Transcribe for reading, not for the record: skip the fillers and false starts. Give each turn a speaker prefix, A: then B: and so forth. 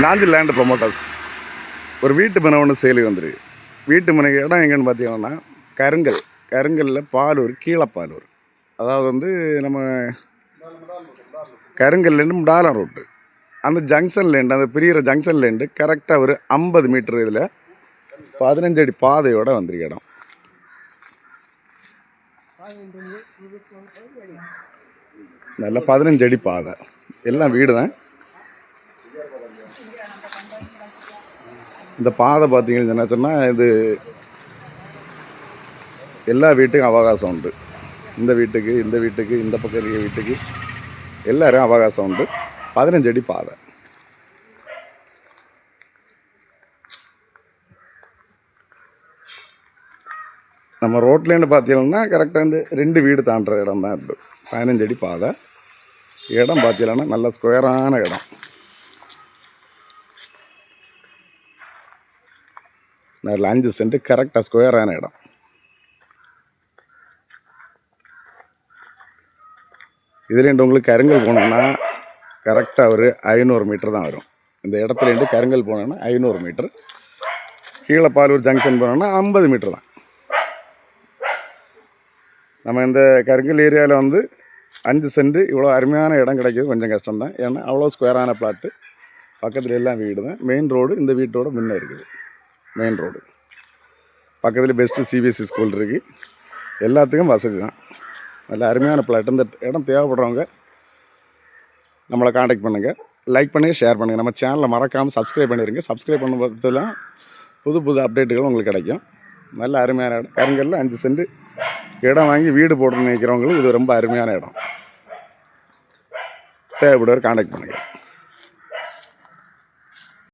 A: Nanjil land promoters ஒரு வீட்டு மனை ஒன்று சேலுக்கு வந்துருக்கு. வீட்டு மனை இடம் எங்கேன்னு பார்த்தீங்கன்னா கருங்கல்லில் பாலூர் கீழப்பாலூர், அதாவது வந்து நம்ம கருங்கல்லேருந்து முடாலம் ரோட்டு அந்த ஜங்ஷன்லேருந்து, அந்த பிரிகிற ஜங்ஷன்லேருந்து கரெக்டாக ஒரு 50 மீட்டர் இதில் 15 அடி பாதையோடு வந்திருக்கு இடம். நல்ல 15 அடி பாதை, எல்லாம் வீடு தான். இந்த பாதை பார்த்தீங்கன்னு என்ன சொன்னால், இது எல்லா வீட்டுக்கும் அவகாசம் உண்டு. இந்த வீட்டுக்கு இந்த பக்கம் இருக்க வீட்டுக்கு எல்லோரும் அவகாசம் உண்டு. 15 அடி பாதை. நம்ம ரோட்லேருந்து பார்த்தீங்கன்னா கரெக்டாக வந்து 2 வீடு தாண்டுற இடம் தான் இருக்குது. 15 அடி பாதை. இடம் பார்த்தீங்கன்னா நல்ல ஸ்கொயரான இடம். நல்ல 5 சென்ட் கரெக்டாக ஸ்கொயரான இடம். இதுலேருந்து உங்களுக்கு கருங்கல் போனோம்னா கரெக்டாக ஒரு 500 மீட்டர் தான் வரும். இந்த இடத்துலேருந்து கருங்கல் போனோன்னா 500 மீட்டர். கீழப்பாலூர் ஜங்ஷன் போனோன்னா 50 மீட்டர் தான். நம்ம இந்த கருங்கல் ஏரியாவில் வந்து 5 சென்ட் இவ்வளோ அருமையான இடம் கிடைக்கிது கொஞ்சம் கஷ்டம்தான். ஏன்னா அவ்வளோ ஸ்கொயரான பிளாட்டு, பக்கத்தில் எல்லாம் வீடு தான். மெயின் ரோடு இந்த வீட்டோட முன்னே இருக்குது. மெயின் ரோடு பக்கத்தில் பெஸ்ட்டு சிபிஎஸ்சி ஸ்கூல் இருக்குது. எல்லாத்துக்கும் வசதி தான். நல்ல அருமையான பிளாட். இந்த இடம் தேவைப்படுறவங்க நம்மளை காண்டாக்ட் பண்ணுங்கள். லைக் பண்ணுங்கள், ஷேர் பண்ணுங்கள். நம்ம சேனலை மறக்காமல் சப்ஸ்கிரைப் பண்ணிடுங்க. சப்ஸ்கிரைப் பண்ண பார்த்தெல்லாம் புது அப்டேட்டுகளும் உங்களுக்கு கிடைக்கும். நல்ல அருமையான இடம். கருங்கல்ல 5 சென்ட் இடம் வாங்கி வீடு போடணும்னு நினைக்கிறவங்களுக்கு இது ரொம்ப அருமையான இடம். தேவைப்படுவார் காண்டாக்ட் பண்ணுங்கள்.